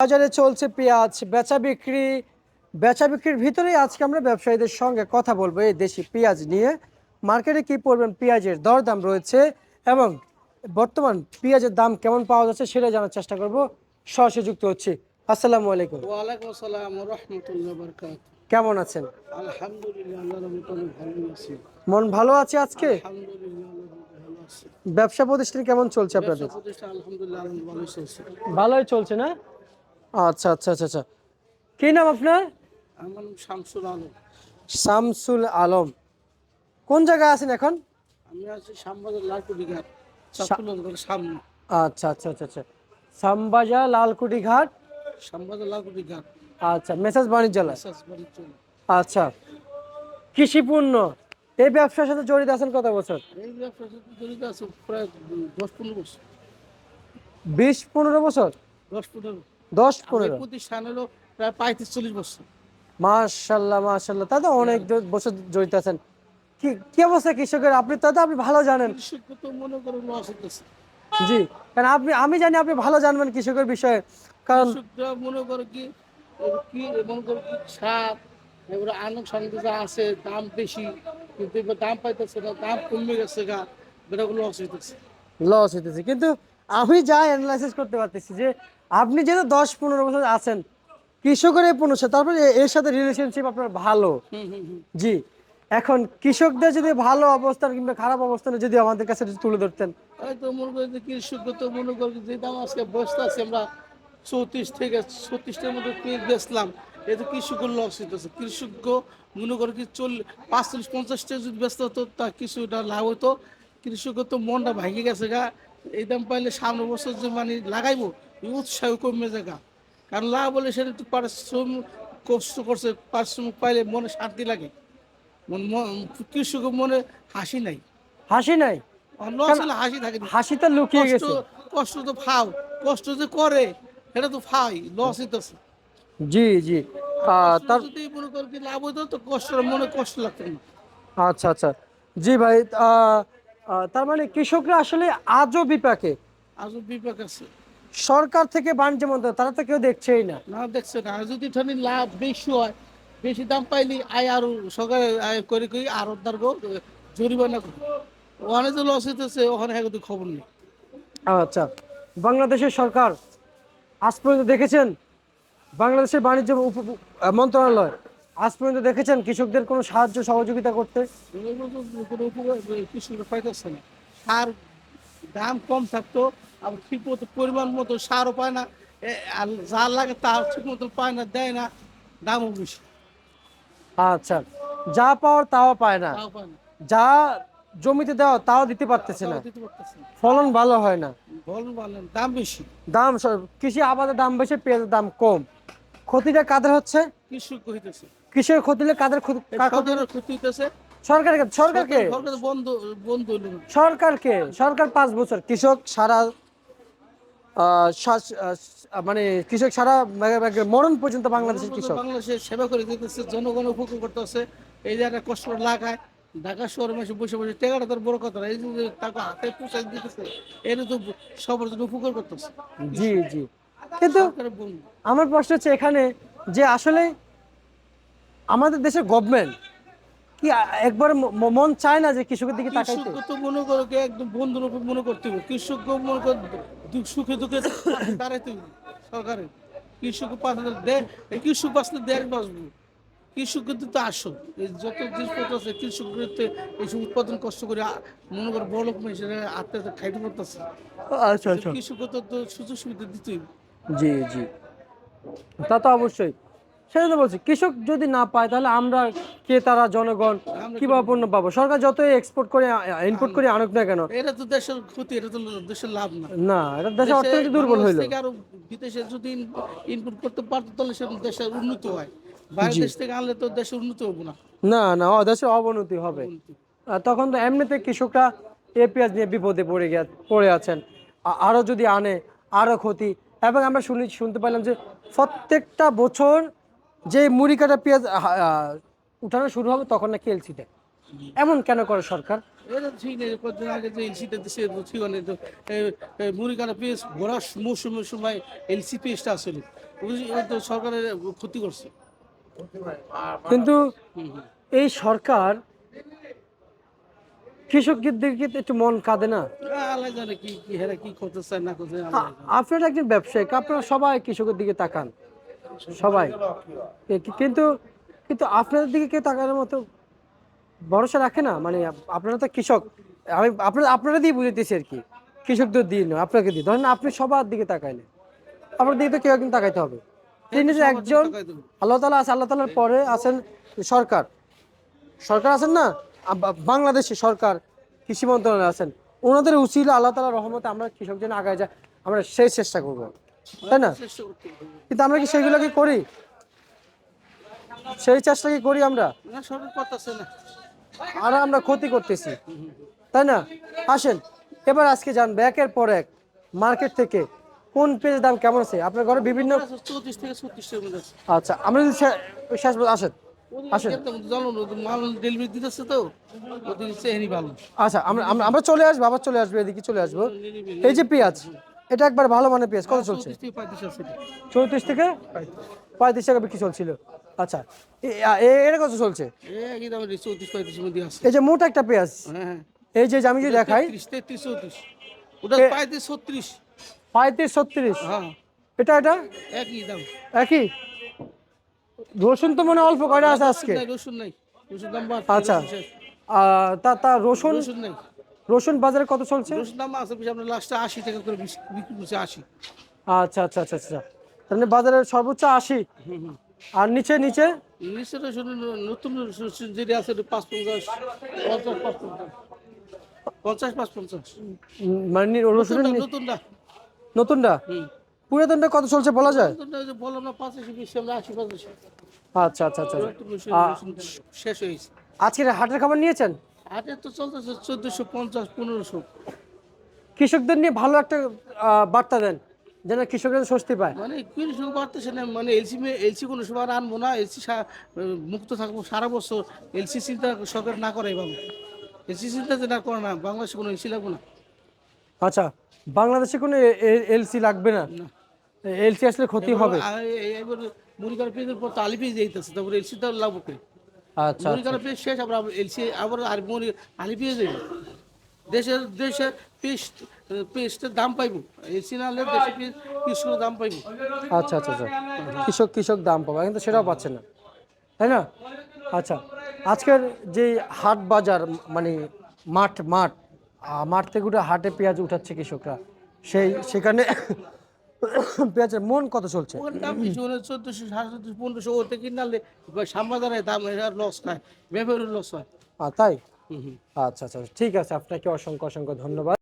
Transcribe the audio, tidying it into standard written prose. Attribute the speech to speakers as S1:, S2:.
S1: বাজারে চলছে পেঁয়াজ বেচা বিক্রির ভিতরেই আজকে আমরা ব্যবসায়ীদের সঙ্গে কথা বলবো এই দেশি পেঁয়াজ নিয়ে। মার্কেটে কি পরিমাণ পেঁয়াজের দরদাম রয়েছে এবং বর্তমান পেঁয়াজের দাম কেমন পাওয়া যাচ্ছে সেটা জানার চেষ্টা করব। সরাসরি যুক্ত হচ্ছি। আসসালামু আলাইকুম।
S2: ওয়ালাইকুম আসসালাম ওয়া রাহমাতুল্লাহি ওয়া বারাকাতুহু।
S1: কেমন আছেন?
S2: আলহামদুলিল্লাহ আল্লাহর রহমতে ভালো আছি।
S1: মন ভালো আছে আজকে?
S2: আলহামদুলিল্লাহ আল্লাহর ভালো আছি।
S1: ব্যবসা প্রতিষ্ঠান কেমন চলছে
S2: ব্যবসা
S1: আপনাদের?
S2: প্রতিষ্ঠান আলহামদুলিল্লাহ ভালো চলছে।
S1: ভালোই চলছে না? আচ্ছা আচ্ছা আচ্ছা আচ্ছা। কি নাম আপনার?
S2: আমার নাম শামসুল আলম।
S1: শামসুল আলম। কোন জায়গায় আছেন এখন?
S2: আমি আছি শ্যামবাজার লালকুটি ঘাট চাঁদপুর সামনে।
S1: আচ্ছা আচ্ছা আচ্ছা আচ্ছা। শ্যামবাজার লালকুটি ঘাট।
S2: শ্যামবাজার লালকুটি ঘাট
S1: আচ্ছা, মেসাজ বাণিজ্যালয়।
S2: মেসাজ বাড়ির চলে।
S1: আচ্ছা, কৃষি পণ্য এই ব্যবসার সাথে জড়িত আছেন কত বছর?
S2: এই ব্যবসার সাথে জড়িত আছে প্রায় 10-15 বছর।
S1: 20-15 বছর?
S2: 10-15।
S1: দশ
S2: আমি এই
S1: পনেরো
S2: প্রতিষ্ঠানেরও প্রায় 35-40 বছর।
S1: মাশাল্লাহ মাশাল্লাহ, তা তো অনেক বছর জড়িত আছেন। কি কি অবস্থা কৃষকের? আপনি ভালো জানেন।
S2: কৃষক তো মনে করে লস হতেছে।
S1: জি, কারণ আমি জানি আপনি ভালো জানবেন কৃষকের বিষয়ে। কারণ
S2: কৃষকরা মনে করে কি কি মনে করে কি সার এবারে আনুক সঙ্গে যা আছে দাম বেশি, কিন্তু এবার দাম পাইতেছে না, দাম কমে গেছে গা, বেটাগুলো লস হইতেছে।
S1: লস হইতেছে, কিন্তু আমি যা অ্যানালাইসিস করতে পারতেছি যে আপনি যেহেতু 10-15 বছর আছেন কৃষকের এই পণ্য সাথে, তারপরে এর সাথে রিলেশনশিপ আপনার ভালো।
S2: হুম হুম হুম।
S1: জি, এখন কৃষকদের যদি ভালো অবস্থান কিংবা খারাপ অবস্থানে যদি আমাদের কাছে যদি তুলে ধরতেন।
S2: এই তো মনে করি যে কৃষক তো মনে করি যে দাম আজকে বসতে আছে আমরা 34 থেকে 36টার মধ্যে পেয়ে বেচলাম, এই তো কৃষকের লস হইতেছে। কৃষক মনে করে কি 45-50 টাকা যদি ব্যস্ত হতো তা কিছুটা লাভ হতো। কৃষকের তো মনটা ভাঙে গেছে গা, এই দাম পাইলে সামনে বছর যে মানে লাগাইবো এই উৎসাহ কমে যায় গা। কারণ লাভ বলে সেটা একটু পারিশ্রমিক কষ্ট করছে, পারিশ্রমিক পাইলে মনে শান্তি লাগে। কৃষকের মনে হাসি নাই।
S1: হাসি নাই?
S2: লস
S1: কারণ
S2: হলে হাসি থাকে না।
S1: হাসিটা লুকিয়ে
S2: কষ্ট,
S1: গেছে।
S2: কষ্ট তো ফাও, কষ্ট যে করে এটা তো ফাই, লস হইতেছে।
S1: জি জি।
S2: আর কষ্ট
S1: তার
S2: যদি মনে কর কি লাভ হইতো তো কষ্টের মনে কষ্ট লাগতো না।
S1: আচ্ছা আচ্ছা। জি ভাই, আহ, তার মানে কৃষকরা আসলে আজও বিপাকে।
S2: আজও বিপাক আছে।
S1: সরকার থেকে বাণিজ্য মন্ত্রণালয় তারা তো কেউ দেখছেই না।
S2: না দেখছে না, আর যদি ঠানি লাভ বেশি হয়, বেশি দাম পাইলি আয় আরো সরকার আয় করে কই আর উদ্ধার জরিমানা করে। ওখানে যে লস হইতেছে ওখানে হ্যাঁ কিন্তু খবর নেই।
S1: আচ্ছা, বাংলাদেশের সরকার আজ পর্যন্ত দেখেছেন, বাংলাদেশের বাণিজ্য মন্ত্রণালয় আজ পর্যন্ত দেখেছেন কৃষকদের কোনো সাহায্য সহযোগিতা করতে?
S2: এগুলো তো কোনো উপকার কৃষকরা পাইতেছে না। সার দাম কম থাকতো, আবার ঠিক মতো পরিমাণ মতো সারও পায় না। আর যা লাগে তা ঠিক মতো পায় না, দেয় না, দামও বেশি,
S1: আচ্ছা, যা পাওয়ার তাও পায় না,
S2: তাও পায় না,
S1: যা জমিতে দেওয়া তাও দিতে পারতেছে
S2: তাও
S1: না,
S2: দিতে পারতেছে না।
S1: ফলন ভালো হয় না।
S2: বলুন বলেন দাম বেশি।
S1: কৃষি আবাদের দাম বেশি, পেঁয়াজের দাম কম। ক্ষতিটা কাদের হচ্ছে?
S2: কৃষক হইতেছে,
S1: কৃষির ক্ষতি হলে কাদের কার ক্ষতি?
S2: সরকারের ক্ষতি হইতেছে।
S1: সরকারকে। সরকারকে?
S2: সরকার বন্ধ, বন্ধ হইল না।
S1: সরকারকে? সরকার 5 বছর, কৃষক সারা মানে কৃষক সারা মরণ পর্যন্ত বাংলাদেশের কৃষক।
S2: বাংলাদেশের সেবা করে দিতেছে, জনগণ উপকার করতেছে। এই যে একটা কষ্ট লাগায় ঢাকা শহরে মাসে বসে বসে টেকাটা তার বড় কথা না, এই যে তাকে হাতে পোষাই দিতেছে, এর তো সবার জন্য উপকার করতেছে।
S1: জি জি, কিন্তু
S2: সরকারের বন্ধু
S1: আমার প্রশ্ন হচ্ছে এখানে যে আসলে আমাদের দেশের গভর্নমেন্ট কি একবার মন চায় না যে কৃষকের দিকে তাকাইতে?
S2: কৃষক তো মনে করো কি একদম বন্ধুর উপর মনে করতে হবে। কৃষক মনে কর সুখে দুঃখে পাশে দাঁড়াইতে হবে সরকারের। কৃষক পাশে দেয়, কৃষক বাঁচলে দেশ বাঁচবো। কৃষক কিন্তু তো আসো এই যত জিনিসপত্র আছে কৃষক এইসব উৎপাদন কষ্ট করে মনে করো বড় লোক মানুষের আত্মীয় খাইতে পারতেছে।
S1: আচ্ছা আচ্ছা।
S2: কৃষক তো সুযোগ সুবিধা দিতেই হবে।
S1: জি জি, তা তো অবশ্যই। সেটা তো বলছি, কৃষক যদি না পায় তাহলে আমরা ক্রেতারা জনগণ
S2: আমরা কি
S1: কিভাবে
S2: বলবো?
S1: পণ্য পাবো? সরকার যতই এক্সপোর্ট করে ইনপুট করে আনুক না কেন,
S2: এটা তো দেশের ক্ষতি, এটা তো দেশের লাভ না।
S1: না, এটা দেশের
S2: দেশে
S1: অর্থনীতি দুর্বল
S2: বাংলাদেশ
S1: হইলো।
S2: থেকে আরো বিদেশে যদি ইনপুট করতে পারতো তাহলে সে দেশের উন্নতি হয়। বাইরের
S1: জি,
S2: দেশ থেকে আনলে তো দেশের উন্নতি হবো না,
S1: না না, দেশের অবনতি হবে।
S2: অবনতি।
S1: তখন তো এমনিতে কৃষকরা এ পেঁয়াজ নিয়ে বিপদে পড়ে আছেন। আরো যদি আনে আরো ক্ষতি। এবং আমরা শুনতে পাইলাম যে প্রত্যেকটা বছর যে মুড়ি কাটা পেঁয়াজ উঠানো শুরু হবে তখন নাকি এলসিতে। এমন কেন করে সরকার?
S2: এটা ঠিক নেই, কদিন আগে যে এলসিটা দিচ্ছে ঠিক নেই তো। মুড়িখানা পেঁয়াজ ভরার মৌসুমের সময় এলসি পেঁয়াজটা আসলে ওই তো সরকারের ক্ষতি করছে।
S1: কিন্তু
S2: হুম, হুম।
S1: এই সরকার কৃষকদের দিকে তো একটু মন কাঁদে না?
S2: আল্লাহ জানে কি কি হেরা কি করতে চায় না করতে চায়, আল্লাহ জানে।
S1: আপনারা একজন ব্যবসায়িক, আপনারা সবাই কৃষকের দিকে তাকান, সবাই। কিন্তু কিন্তু আপনাদের দিকে কেউ তাকানোর মতো ভরসা রাখে না। মানে আপনারা তো কৃষক, আমি আপনারা দিয়ে বুঝাইতেছি আর কি, কৃষকদের দিয়ে নয়, আপনাকে দিয়ে। ধরেন আপনি সবার দিকে তাকাইলে, আপনার দিকে তো কেউ একদিন তাকাইতে হবে।
S2: এই
S1: তিনি
S2: তো
S1: যে
S2: সবার দিকে
S1: একজন,
S2: তাকাই দেবো।
S1: আল্লাহ তাআলা আছে, আল্লাহ তাআলার পরে আছেন সরকার, সরকার আছেন না, বাংলাদেশে সরকার, কৃষি মন্ত্রণালয় আছেন, ওনাদের উচিত আল্লাহ তাআলার রহমতে আমরা কৃষক যেন আগায় যায়, আমরা সেই চেষ্টা করব, তাই না?
S2: চেষ্টা করতে হবে।
S1: কিন্তু আমরা কি সেগুলো কি করি? সেই চেষ্টা কি করি আমরা?
S2: না, সরকার করতেছে না।
S1: আর আমরা ক্ষতি করতেছি, তাই না? আসেন এবার আজকে জানবো একের পর এক মার্কেট থেকে কোন পেঁয়াজের দাম কেমন আছে আপনার ঘরে বিভিন্ন।
S2: 34 থেকে 36 এর মধ্যে আছে।
S1: আচ্ছা, আমরা যদি শেষ পর্যন্ত আসেন, আসেন।
S2: জানো না, মাল ডেলিভারি দিতেছে তো, ওদের চেহারি ভালো।
S1: আচ্ছা, আমরা আমরা আমরা চলে আসবো, আবার চলে আসবো, এদিকে চলে আসবো। এই যে পেঁয়াজ, এটা একবার ভালো মানের পেঁয়াজ কত চলছে?
S2: 34 থেকে 35 আছে।
S1: 34 থেকে 35 টাকা বিক্রি চলছিল। আচ্ছা, এটা কত চলছে?
S2: একই দাম 34-35 এর মধ্যে আছে।
S1: এই যে মোটা একটা পেঁয়াজ,
S2: হ্যাঁ,
S1: এই যে আমি যদি দেখাই,
S2: 33-34, ওটা
S1: এ-
S2: 35-36।
S1: 35-36,
S2: হ্যাঁ,
S1: এটা এটা
S2: একই দাম।
S1: একই। রসুন তো মনে হয় অল্প কয়টা আছে আজকে।
S2: রসুন নাই, রসুন দাম বাড়ছে,
S1: আচ্ছা,
S2: রসুন শেষ।
S1: তা তা রসুন,
S2: রসুন নাই,
S1: রসুন বাজারে কত চলছে?
S2: রসুন দাম আছে বেশি, আমরা লাস্টে 80 টাকা করে বিক্রি করছি, 80।
S1: আচ্ছা আচ্ছা আচ্ছা আচ্ছা, তাহলে বাজারের সর্বোচ্চ 80, আর নিচে নিচে
S2: নিচে রসুন নতুন রসুন যেটা আছে 5-50, 50-55, 50-55।
S1: মানে রসুনের
S2: নতুনটা।
S1: নতুনটা,
S2: হুম।
S1: পুরাতনটা কত চলছে বলা যায়?
S2: নতুনটা ওই যে বললাম না, 85-20, আমরা 80-85।
S1: আচ্ছা আচ্ছা আচ্ছা আচ্ছা।
S2: নতুন রসুন
S1: আ-
S2: রসুন শেষ হয়েছে।
S1: আজকের হাটের খবর নিয়েছেন?
S2: হাটে তো চলতেছে 1450-1500।
S1: কৃষকদের নিয়ে ভালো একটা বার্তা দেন, যেন কৃষকরা স্বস্তি পায়।
S2: মানে কৃষক বাড়তেছে না, মানে এলসি কোনো সময় আর আনবো না, এলসি মুক্ত থাকবো সারা বছর। এলসি চিন্তা সরকার না করে ভালো, এলসি চিন্তা যে না করে না, বাংলাদেশে কোনো এলসি লাগবে না।
S1: আচ্ছা, বাংলাদেশে কোনো এলসি লাগবে না?
S2: না।
S1: এলসি আসলে ক্ষতি হবে?
S2: এবার মুড়িকার পেজের পর তো আলি পেজ যেতেছে, তারপরে এলসি তো লাগবে কে?
S1: আচ্ছা আচ্ছা।
S2: মুড়িকার পেজ শেষ, আবার এলসি আবার আর আলি পেজ যাবে। দেশের দেশে পেস্ট পেস্টের দাম পাইবো, এলসি না হলে দেশে কৃষকের দাম পাইবো।
S1: আচ্ছা আচ্ছা আচ্ছা, কৃষক দাম পাবে, কিন্তু সেটাও পাচ্ছে না, তাই না? আচ্ছা, আজকের যে হাট বাজার, মানে মাঠ মাঠ মাঠ থেকে উঠে হাটে পেঁয়াজ উঠাচ্ছে কৃষকরা, সেখানে পেঁয়াজের মন কত চলছে?
S2: ওখানে দাম বেশি, ওখানে 1400, 1450, 1500, ওতে কিনালে সামবাজারে দাম লস খায়, ব্যবহারের লস হয়।
S1: তাই?
S2: হুম, হুম।
S1: আচ্ছা আচ্ছা, ঠিক আছে, আপনাকে অসংখ্য অসংখ্য ধন্যবাদ।